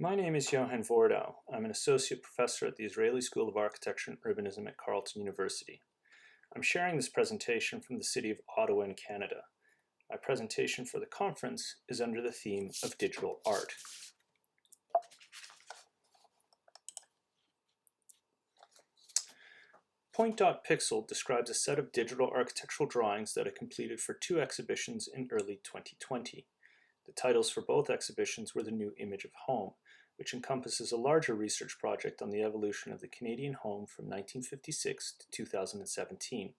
My name is Johan Voordouw. I'm an associate professor at the Israeli School of Architecture and Urbanism at Carleton University. I'm sharing this presentation from the city of Ottawa in Canada. My presentation for the conference is under the theme of digital art. Point.pixel describes a set of digital architectural drawings that I completed for two exhibitions in early 2020. The titles for both exhibitions were The New Image of Home, which encompasses a larger research project on the evolution of the Canadian home from 1956 to 2017.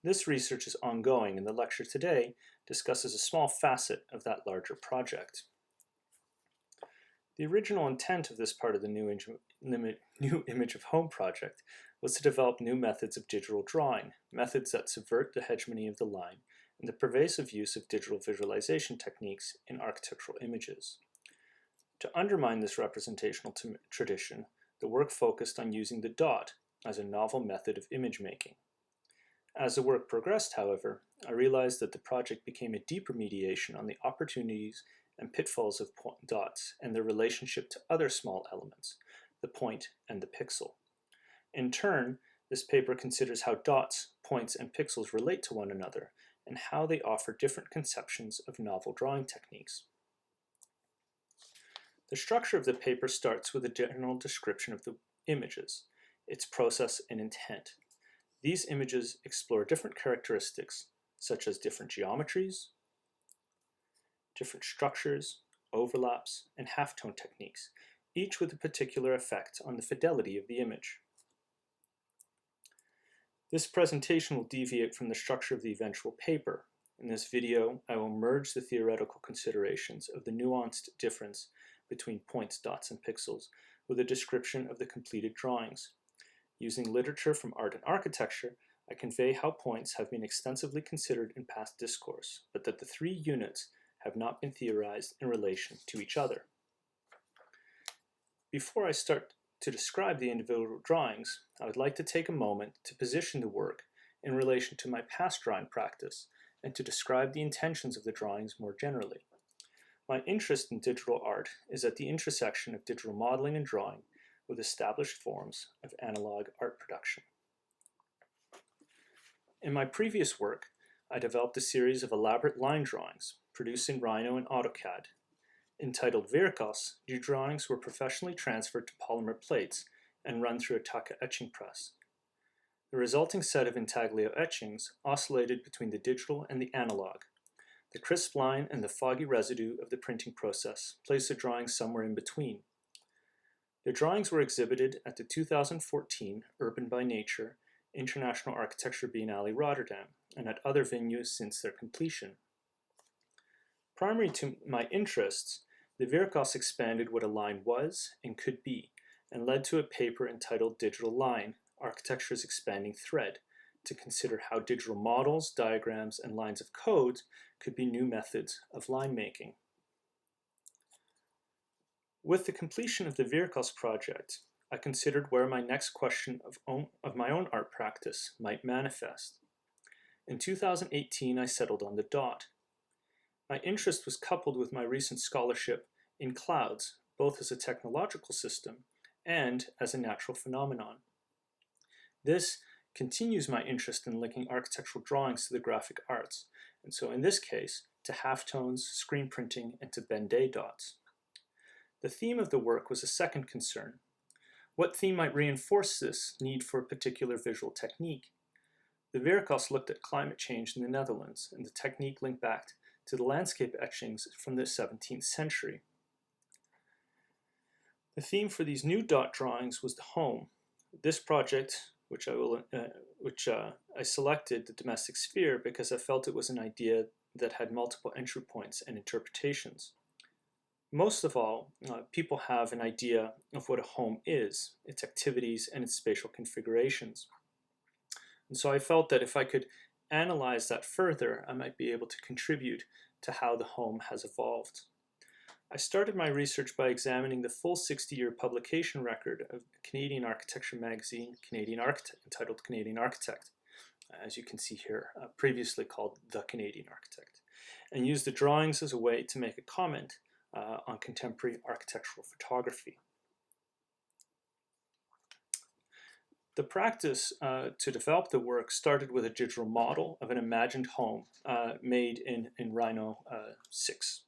This research is ongoing, and the lecture today discusses a small facet of that larger project. The original intent of this part of the New Image of Home project was to develop new methods of digital drawing, methods that subvert the hegemony of the line and the pervasive use of digital visualization techniques in architectural images. To undermine this representational tradition, the work focused on using the dot as a novel method of image making. As the work progressed, however, I realized that the project became a deeper mediation on the opportunities and pitfalls of dots and their relationship to other small elements, the point and the pixel. In turn, this paper considers how dots, points, and pixels relate to one another and how they offer different conceptions of novel drawing techniques. The structure of the paper starts with a general description of the images, its process and intent. These images explore different characteristics, such as different geometries, different structures, overlaps, and halftone techniques, each with a particular effect on the fidelity of the image. This presentation will deviate from the structure of the eventual paper. In this video, I will merge the theoretical considerations of the nuanced difference between points, dots, and pixels with a description of the completed drawings. Using literature from art and architecture, I convey how points have been extensively considered in past discourse, but that the three units have not been theorized in relation to each other. Before I start to describe the individual drawings, I would like to take a moment to position the work in relation to my past drawing practice and to describe the intentions of the drawings more generally. My interest in digital art is at the intersection of digital modeling and drawing with established forms of analog art production. In my previous work, I developed a series of elaborate line drawings produced in Rhino and AutoCAD. Entitled Virkos, these drawings were professionally transferred to polymer plates and run through a Taka etching press. The resulting set of intaglio etchings oscillated between the digital and the analog. The crisp line and the foggy residue of the printing process placed the drawings somewhere in between. The drawings were exhibited at the 2014 Urban by Nature International Architecture Biennale Rotterdam and at other venues since their completion. Primary to my interests, the Virkos expanded what a line was and could be, and led to a paper entitled Digital Line, Architecture's Expanding Thread, to consider how digital models, diagrams, and lines of code could be new methods of line making. With the completion of the Virkos project, I considered where my next question of my own art practice might manifest. In 2018, I settled on the dot. My interest was coupled with my recent scholarship in clouds, both as a technological system and as a natural phenomenon. This continues my interest in linking architectural drawings to the graphic arts, and so in this case, to halftones, screen printing, and to Ben-Day dots. The theme of the work was a second concern. What theme might reinforce this need for a particular visual technique? The Virkos looked at climate change in the Netherlands, and the technique linked back to the landscape etchings from the 17th century. The theme for these new dot drawings was the home. This project, which I selected the domestic sphere because I felt it was an idea that had multiple entry points and interpretations. Most of all, people have an idea of what a home is, its activities, and its spatial configurations. And so I felt that if I could analyze that further, I might be able to contribute to how the home has evolved. I started my research by examining the full 60-year publication record of Canadian architecture magazine, entitled Canadian Architect, as you can see here, previously called The Canadian Architect, and used the drawings as a way to make a comment on contemporary architectural photography. The practice to develop the work started with a digital model of an imagined home made in Rhino 6.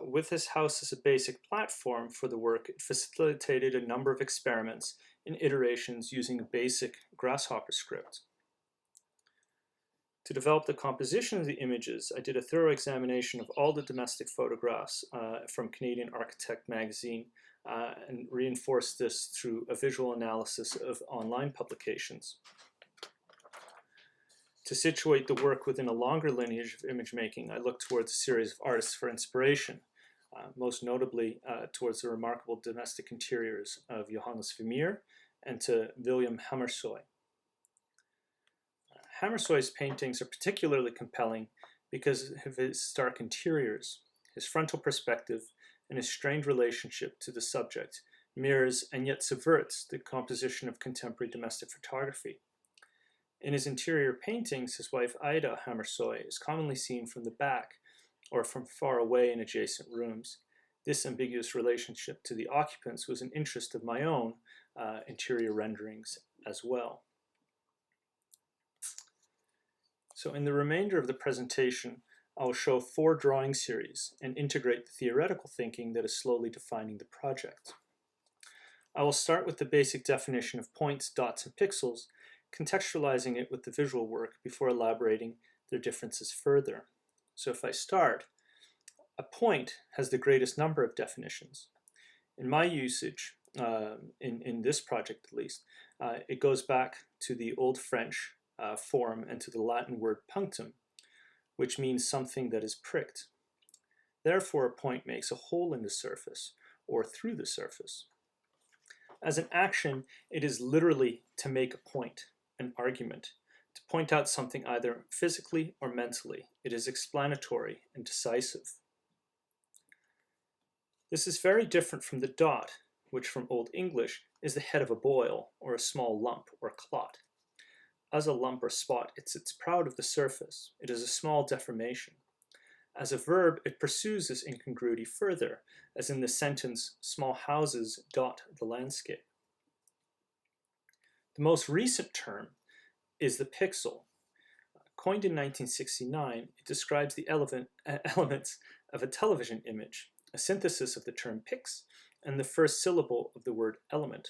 With this house as a basic platform for the work, it facilitated a number of experiments and iterations using a basic Grasshopper script. To develop the composition of the images, I did a thorough examination of all the domestic photographs from Canadian Architect magazine and reinforced this through a visual analysis of online publications. To situate the work within a longer lineage of image making, I looked towards a series of artists for inspiration, most notably towards the remarkable domestic interiors of Johannes Vermeer and to William Hammershøi. Hammershøi's paintings are particularly compelling because of his stark interiors. His frontal perspective and his strained relationship to the subject mirrors and yet subverts the composition of contemporary domestic photography. In his interior paintings, his wife Ida Hammershøi is commonly seen from the back or from far away in adjacent rooms. This ambiguous relationship to the occupants was an interest of my own interior renderings as well. So in the remainder of the presentation, I will show 4 drawing series and integrate the theoretical thinking that is slowly defining the project. I will start with the basic definition of points, dots, and pixels, contextualizing it with the visual work before elaborating their differences further. So if I start, a point has the greatest number of definitions. In my usage, in this project at least, it goes back to the Old French form and to the Latin word punctum, which means something that is pricked. Therefore, a point makes a hole in the surface or through the surface. As an action, it is literally to make a point, an argument, to point out something either physically or mentally. It is explanatory and decisive. This is very different from the dot, which from Old English is the head of a boil or a small lump or clot. As a lump or spot, it sits proud of the surface. It is a small deformation. As a verb, it pursues this incongruity further, as in the sentence, small houses dot the landscape. The most recent term is the pixel. Coined in 1969, it describes the elements of a television image, a synthesis of the term pix and the first syllable of the word element.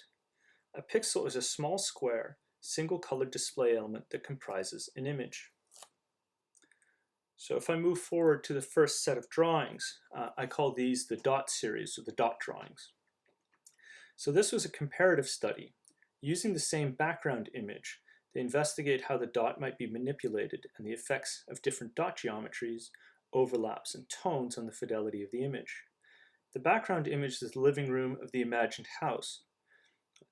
A pixel is a small square, single-colored display element that comprises an image. So if I move forward to the first set of drawings, I call these the dot series or the dot drawings. So this was a comparative study. Using the same background image, they investigate how the dot might be manipulated and the effects of different dot geometries, overlaps, and tones on the fidelity of the image. The background image is the living room of the imagined house.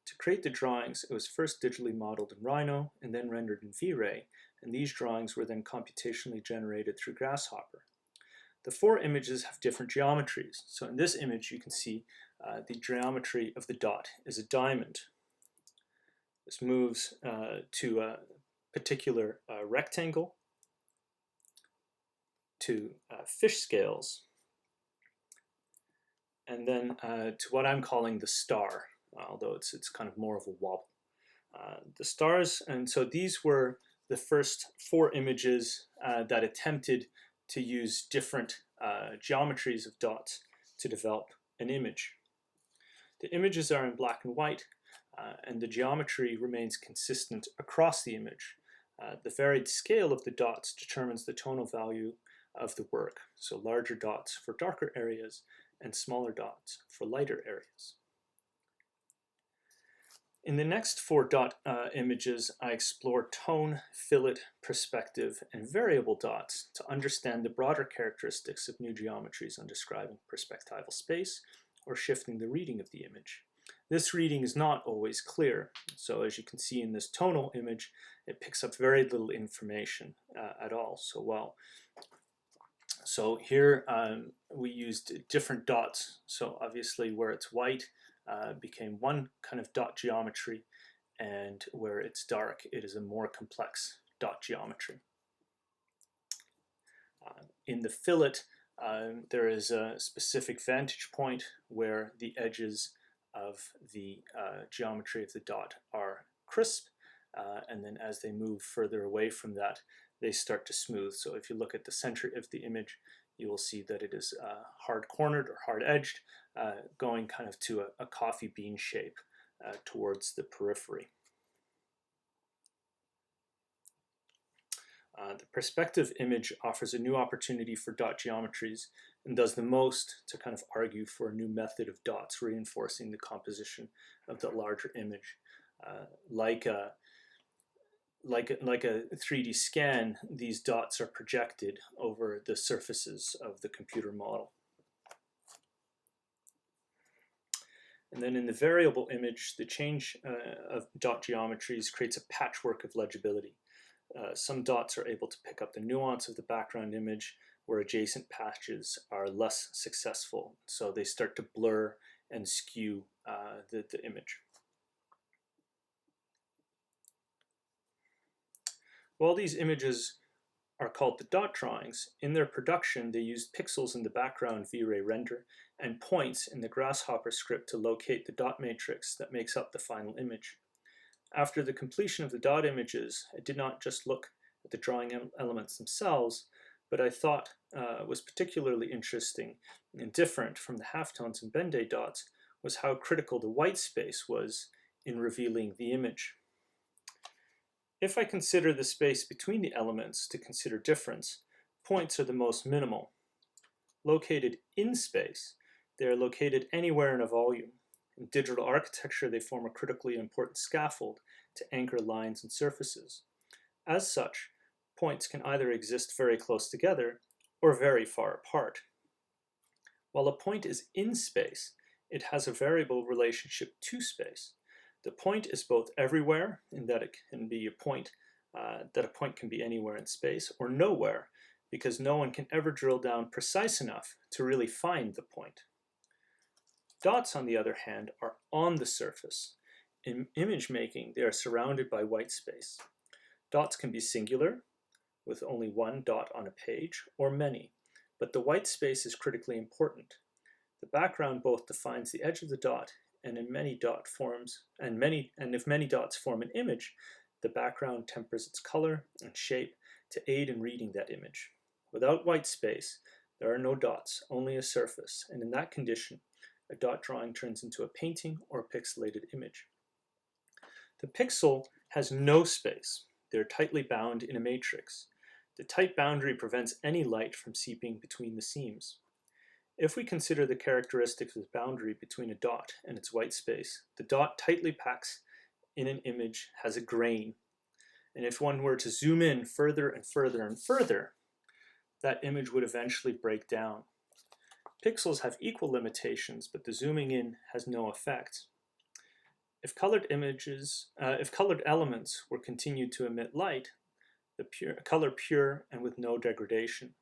To create the drawings, it was first digitally modeled in Rhino and then rendered in V-Ray, and these drawings were then computationally generated through Grasshopper. The 4 images have different geometries. So in this image, you can see the geometry of the dot is a diamond. This moves to a particular rectangle, to fish scales, and then to what I'm calling the star, although it's kind of more of a wobble. The stars, and so these were the first 4 images that attempted to use different geometries of dots to develop an image. The images are in black and white, and the geometry remains consistent across the image. The varied scale of the dots determines the tonal value of the work, so larger dots for darker areas and smaller dots for lighter areas. In the next 4 dot images, I explore tone, fillet, perspective, and variable dots to understand the broader characteristics of new geometries on describing perspectival space or shifting the reading of the image. This reading is not always clear, so as you can see in this tonal image, it picks up very little information at all. So here we used different dots, so obviously where it's white became one kind of dot geometry, and where it's dark it is a more complex dot geometry. In the fillet, there is a specific vantage point where the edges of the geometry of the dot are crisp, and then as they move further away from that, they start to smooth. So if you look at the center of the image, you will see that it is hard-cornered or hard-edged, going kind of to a coffee bean shape towards the periphery. The perspective image offers a new opportunity for dot geometries and does the most to kind of argue for a new method of dots reinforcing the composition of the larger image. Like a 3D scan, these dots are projected over the surfaces of the computer model. And then in the variable image, the change of dot geometries creates a patchwork of legibility. Some dots are able to pick up the nuance of the background image, where adjacent patches are less successful. So they start to blur and skew the image. While these images are called the dot drawings, in their production they used pixels in the background V-Ray render and points in the Grasshopper script to locate the dot matrix that makes up the final image. After the completion of the dot images, I did not just look at the drawing elements themselves, but I thought was particularly interesting and different from the halftones and Ben-Day dots was how critical the white space was in revealing the image. If I consider the space between the elements to consider difference, points are the most minimal. Located in space, they are located anywhere in a volume. In digital architecture, they form a critically important scaffold to anchor lines and surfaces. As such, points can either exist very close together or very far apart. While a point is in space, it has a variable relationship to space. The point is both everywhere, in that it can be a point can be anywhere in space, or nowhere, because no one can ever drill down precise enough to really find the point. Dots, on the other hand, are on the surface. In image making, they are surrounded by white space. Dots can be singular, with only one dot on a page, or many, but the white space is critically important. The background both defines the edge of the dot, and if many dots form an image, the background tempers its color and shape to aid in reading that image. Without white space, there are no dots, only a surface, and in that condition, a dot drawing turns into a painting or a pixelated image. The pixel has no space. They're tightly bound in a matrix. The tight boundary prevents any light from seeping between the seams. If we consider the characteristics of the boundary between a dot and its white space, the dot tightly packs in an image has a grain. And if one were to zoom in further and further and further, that image would eventually break down. Pixels have equal limitations, but the zooming in has no effect. If colored elements were continued to emit light, the color pure and with no degradation.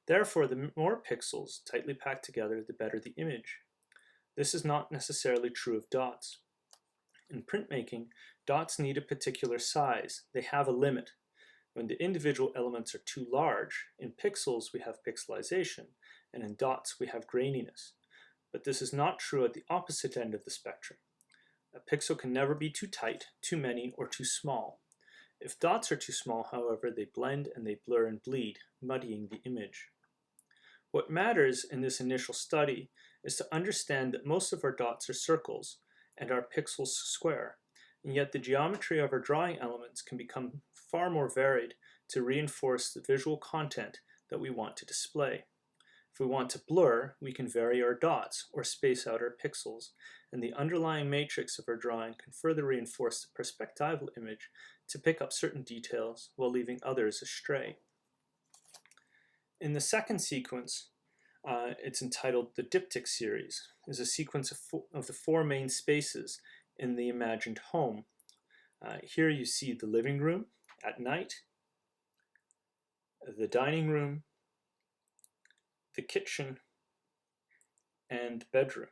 Therefore, the more pixels tightly packed together, the better the image. This is not necessarily true of dots. In printmaking, dots need a particular size. They have a limit. When the individual elements are too large, in pixels we have pixelization, and in dots we have graininess. But this is not true at the opposite end of the spectrum. A pixel can never be too tight, too many, or too small. If dots are too small, however, they blend and they blur and bleed, muddying the image. What matters in this initial study is to understand that most of our dots are circles and our pixels square, and yet the geometry of our drawing elements can become far more varied to reinforce the visual content that we want to display. If we want to blur, we can vary our dots or space out our pixels, and the underlying matrix of our drawing can further reinforce the perspectival image to pick up certain details while leaving others astray. In the second sequence, it's entitled the Diptych Series, is a sequence of the four main spaces in the imagined home. Here you see the living room at night, the dining room, the kitchen, and the bedroom.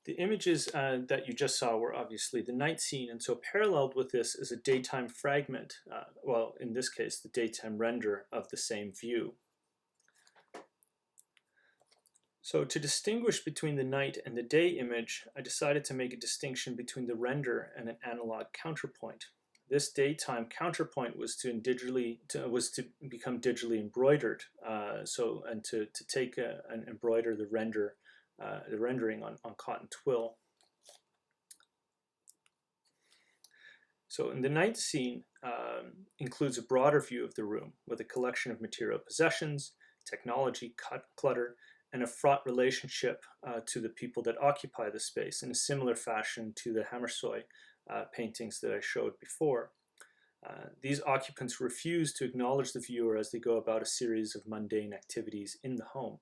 The images that you just saw were obviously the night scene, and so paralleled with this is a daytime fragment, well, in this case, the daytime render of the same view. So to distinguish between the night and the day image, I decided to make a distinction between the render and an analog counterpoint. This daytime counterpoint was to become digitally embroidered, and to take and embroider the rendering on cotton twill. So in the night scene includes a broader view of the room with a collection of material possessions, technology, clutter, and a fraught relationship to the people that occupy the space in a similar fashion to the Hammershøi paintings that I showed before. These occupants refuse to acknowledge the viewer as they go about a series of mundane activities in the home.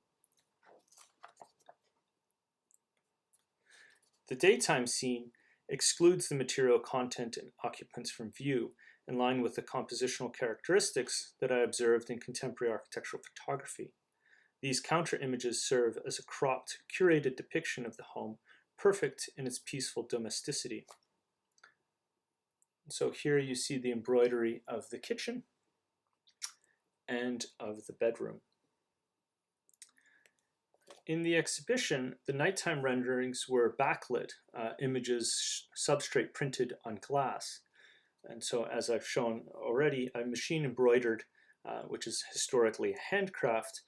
The daytime scene excludes the material content and occupants from view, in line with the compositional characteristics that I observed in contemporary architectural photography. These counter images serve as a cropped, curated depiction of the home, perfect in its peaceful domesticity. So here you see the embroidery of the kitchen and of the bedroom. In the exhibition, the nighttime renderings were backlit images substrate printed on glass. And so, as I've shown already, I machine embroidered, which is historically a handcraft,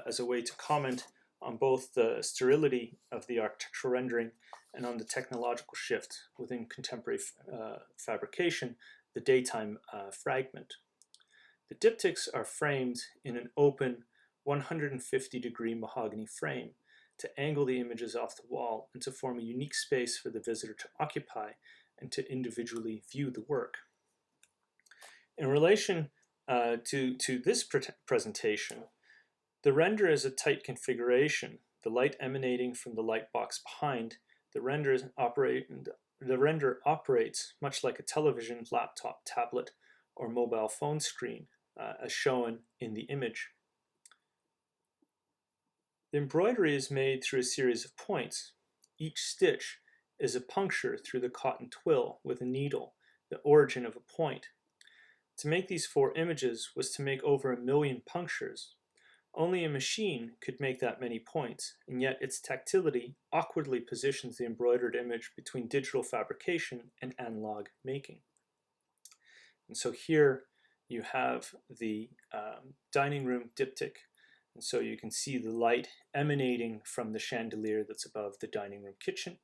as a way to comment on both the sterility of the architectural rendering and on the technological shift within contemporary fabrication, the daytime fragment. The diptychs are framed in an open 150-degree mahogany frame to angle the images off the wall and to form a unique space for the visitor to occupy and to individually view the work. In relation to this presentation, the render is a tight configuration. The light emanating from the light box behind, the render operates much like a television, laptop, tablet, or mobile phone screen, as shown in the image. The embroidery is made through a series of points. Each stitch is a puncture through the cotton twill with a needle, the origin of a point. To make these 4 images was to make over 1 million punctures. Only a machine could make that many points, and yet its tactility awkwardly positions the embroidered image between digital fabrication and analog making. And so here you have the dining room diptych. And so you can see the light emanating from the chandelier that's above the dining room kitchen.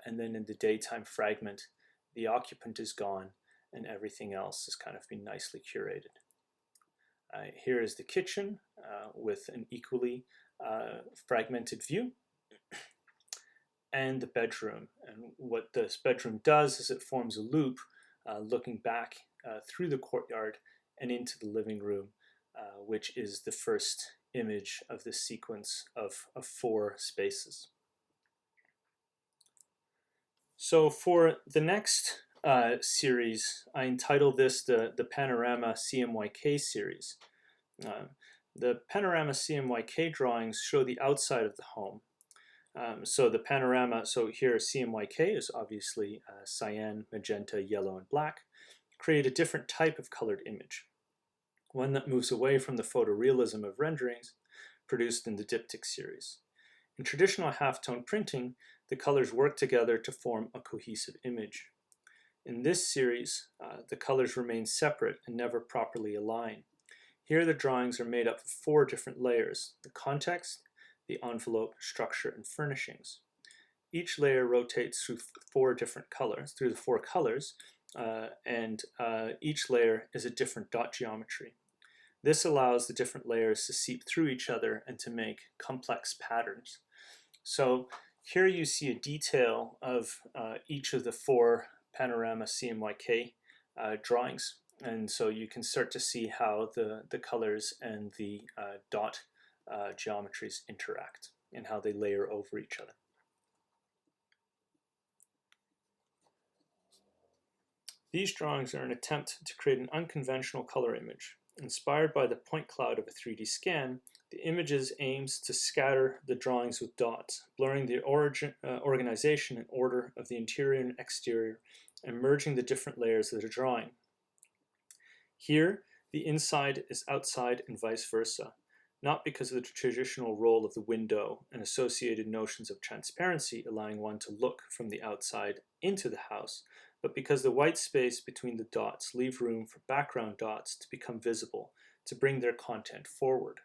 And then in the daytime fragment, the occupant is gone and everything else has kind of been nicely curated. Here is the kitchen with an equally fragmented view, and the bedroom. And what this bedroom does is it forms a loop looking back through the courtyard and into the living room, which is the first image of this sequence of 4 spaces. So for the next series, I entitled this the Panorama Cmyk series. The Panorama Cmyk drawings show the outside of the home. So the panorama, so here Cmyk is obviously cyan, magenta, yellow, and black, create a different type of colored image, one that moves away from the photorealism of renderings produced in the Diptych series. In traditional halftone printing, the colors work together to form a cohesive image. In this series, the colors remain separate and never properly align. Here the drawings are made up of 4 different layers: the context, the envelope, structure, and furnishings. Each layer rotates through the 4 colors, and each layer is a different dot geometry. This allows the different layers to seep through each other and to make complex patterns. So here you see a detail of each of the 4 Panorama Cmyk drawings. And so you can start to see how the colors and the dot geometries interact and how they layer over each other. These drawings are an attempt to create an unconventional color image. Inspired by the point cloud of a 3D scan, The images aims to scatter the drawings with dots, blurring the organization and order of the interior and exterior, and merging the different layers of the drawing. Here, the inside is outside and vice versa, not because of the traditional role of the window and associated notions of transparency allowing one to look from the outside into the house, but because the white space between the dots leave room for background dots to become visible, to bring their content forward.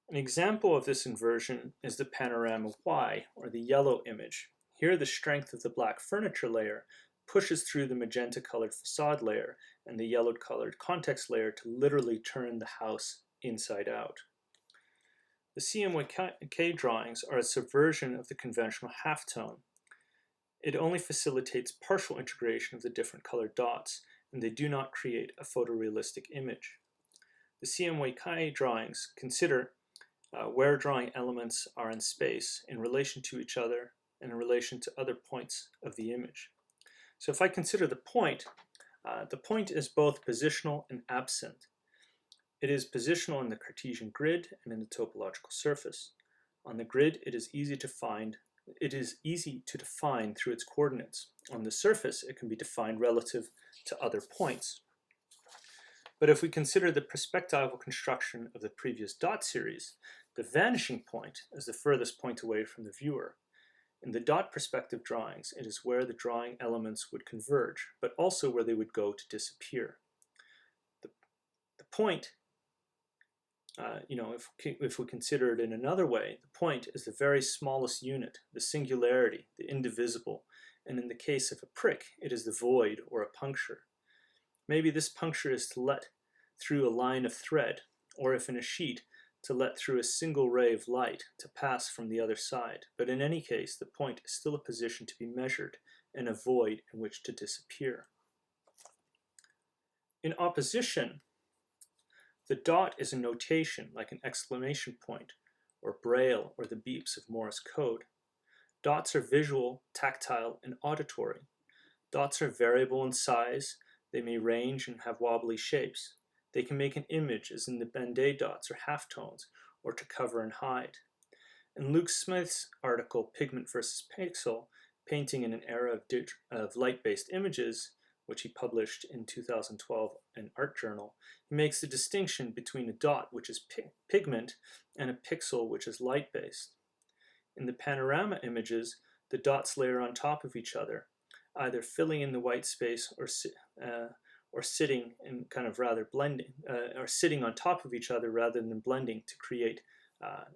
An example of this inversion is the panorama Y, or the yellow image. Here the strength of the black furniture layer pushes through the magenta-colored facade layer and the yellow-colored context layer to literally turn the house inside out. The Cmyk drawings are a subversion of the conventional halftone. It only facilitates partial integration of the different colored dots, and they do not create a photorealistic image. The Cmyk drawings consider where drawing elements are in space in relation to each other and in relation to other points of the image. So if I consider the point is both positional and absent. It is positional in the Cartesian grid and in the topological surface. On the grid, it is easy to define through its coordinates. On the surface, it can be defined relative to other points. But if we consider the perspectival construction of the previous dot series, the vanishing point is the furthest point away from the viewer. In the dot perspective drawings, it is where the drawing elements would converge, but also where they would go to disappear. The point, if we consider it in another way, the point is the very smallest unit, the singularity, the indivisible, and in the case of a prick, it is the void or a puncture. Maybe this puncture is to let through a line of thread, or if in a sheet, to let through a single ray of light to pass from the other side. But in any case, the point is still a position to be measured and a void in which to disappear. In opposition, the dot is a notation like an exclamation point, or Braille, or the beeps of Morse code. Dots are visual, tactile, and auditory. Dots are variable in size. They may range and have wobbly shapes. They can make an image, as in the Band-Aid dots or halftones, or to cover and hide. In Luke Smith's article, Pigment versus Pixel, Painting in an Era of Light-Based Images, which he published in 2012 in Art Journal, he makes the distinction between a dot, which is pigment, and a pixel, which is light-based. In the panorama images, the dots layer on top of each other, either filling in the white space or sitting and kind of rather blending, or sitting on top of each other rather than blending to create.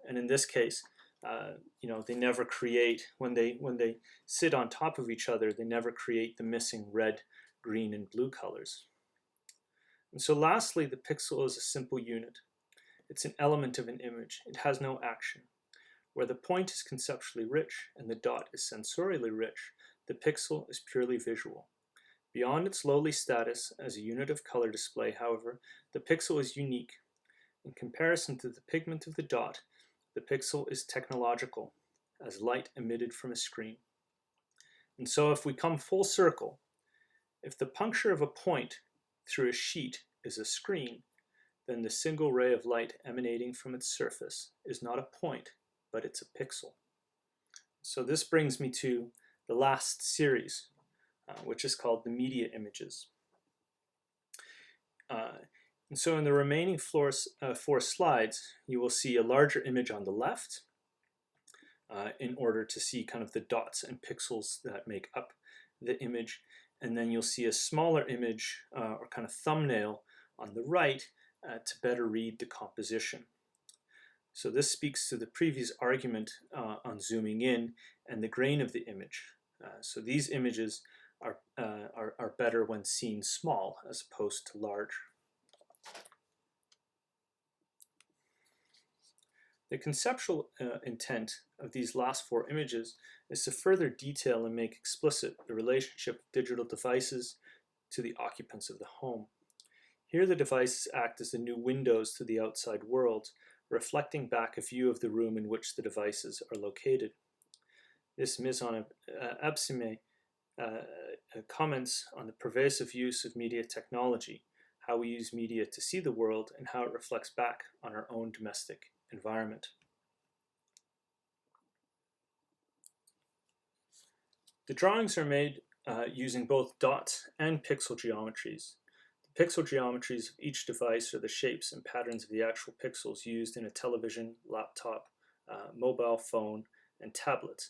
And in this case, they never create, when they sit on top of each other, they never create the missing red, green, and blue colors. And so lastly, the pixel is a simple unit. It's an element of an image. It has no action. Where the point is conceptually rich and the dot is sensorially rich, the pixel is purely visual. Beyond its lowly status as a unit of color display, however, the pixel is unique. In comparison to the pigment of the dot, the pixel is technological, as light emitted from a screen. And so if we come full circle, if the puncture of a point through a sheet is a screen, then the single ray of light emanating from its surface is not a point, but it's a pixel. So this brings me to the last series, which is called the media images. And so in the remaining four slides, you will see a larger image on the left in order to see kind of the dots and pixels that make up the image. And then you'll see a smaller image or kind of thumbnail on the right to better read the composition. So this speaks to the previous argument on zooming in and the grain of the image. So these images are better when seen small as opposed to large. The conceptual intent of these last four images is to further detail and make explicit the relationship of digital devices to the occupants of the home. Here the devices act as the new windows to the outside world, reflecting back a view of the room in which the devices are located. This mise en abîme comments on the pervasive use of media technology how we use media to see the world, and how it reflects back on our own domestic environment. The drawings are made using both dot and pixel geometries. The pixel geometries of each device are the shapes and patterns of the actual pixels used in a television, laptop, mobile phone, and tablet,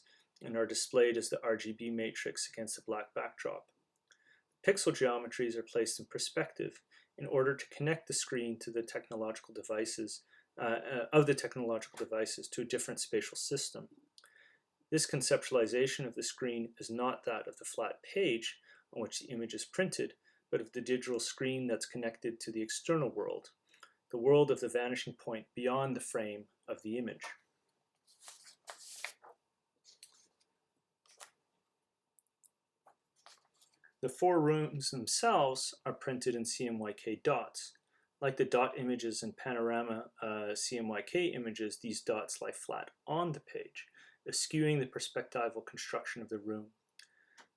and are displayed as the RGB matrix against a black backdrop. Pixel geometries are placed in perspective in order to connect the screen to the technological devices to a different spatial system. This conceptualization of the screen is not that of the flat page on which the image is printed, but of the digital screen that's connected to the external world, the world of the vanishing point beyond the frame of the image. The 4 rooms themselves are printed in Cmyk dots. Like the dot images in Panorama Cmyk images, these dots lie flat on the page, eschewing the perspectival construction of the room.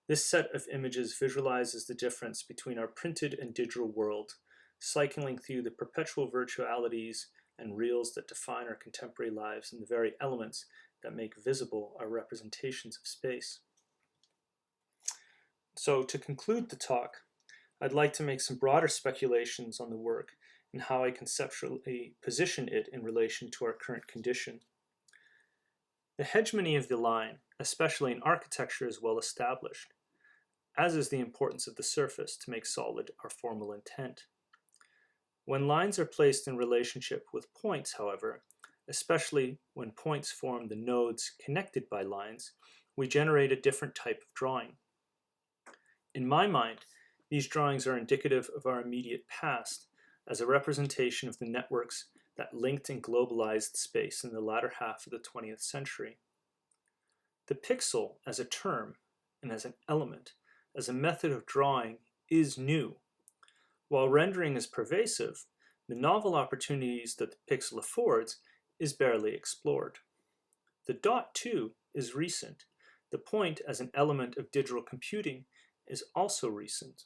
This set of images visualizes the difference between our printed and digital world, cycling through the perpetual virtualities and reals that define our contemporary lives and the very elements that make visible our representations of space. So to conclude the talk, I'd like to make some broader speculations on the work and how I conceptually position it in relation to our current condition. The hegemony of the line, especially in architecture, is well established, as is the importance of the surface to make solid our formal intent. When lines are placed in relationship with points, however, especially when points form the nodes connected by lines, we generate a different type of drawing. In my mind, these drawings are indicative of our immediate past as a representation of the networks that linked and globalized space in the latter half of the 20th century. The pixel as a term and as an element, as a method of drawing, is new. While rendering is pervasive, the novel opportunities that the pixel affords is barely explored. The dot, too, is recent. The point as an element of digital computing is also recent.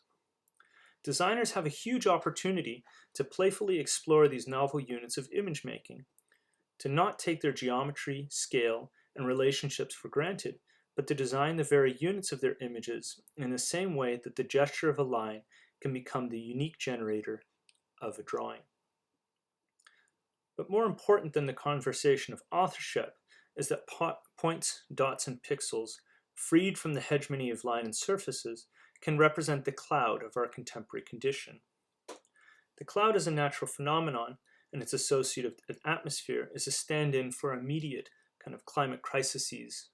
Designers have a huge opportunity to playfully explore these novel units of image making, to not take their geometry, scale, and relationships for granted, but to design the very units of their images in the same way that the gesture of a line can become the unique generator of a drawing. But more important than the conversation of authorship is that points, dots, and pixels, freed from the hegemony of line and surfaces, can represent the cloud of our contemporary condition. The cloud is a natural phenomenon, and its associative atmosphere is a stand-in for immediate kind of climate crises.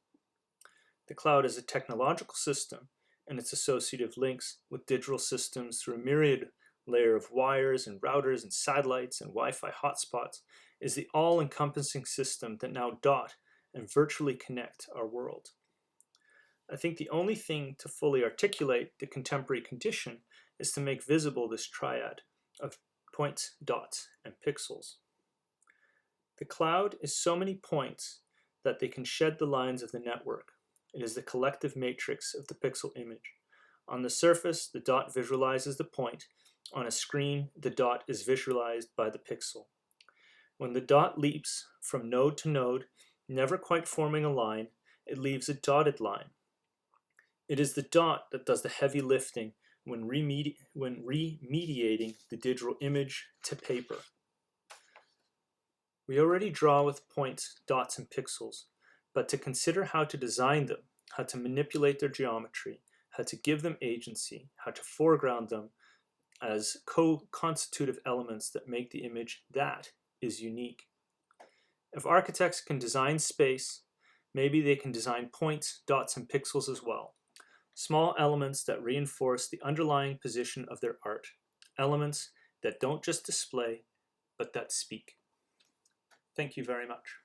The cloud is a technological system, and its associative links with digital systems through a myriad layer of wires and routers and satellites and Wi-Fi hotspots is the all-encompassing system that now dot and virtually connect our world. I think the only thing to fully articulate the contemporary condition is to make visible this triad of points, dots, and pixels. The cloud is so many points that they can shed the lines of the network. It is the collective matrix of the pixel image. On the surface, the dot visualizes the point. On a screen, the dot is visualized by the pixel. When the dot leaps from node to node, never quite forming a line, it leaves a dotted line. It is the dot that does the heavy lifting when remediating the digital image to paper. We already draw with points, dots, and pixels, but to consider how to design them, how to manipulate their geometry, how to give them agency, how to foreground them as co-constitutive elements that make the image, that is unique. If architects can design space, maybe they can design points, dots, and pixels as well. Small elements that reinforce the underlying position of their art. Elements that don't just display, but that speak. Thank you very much.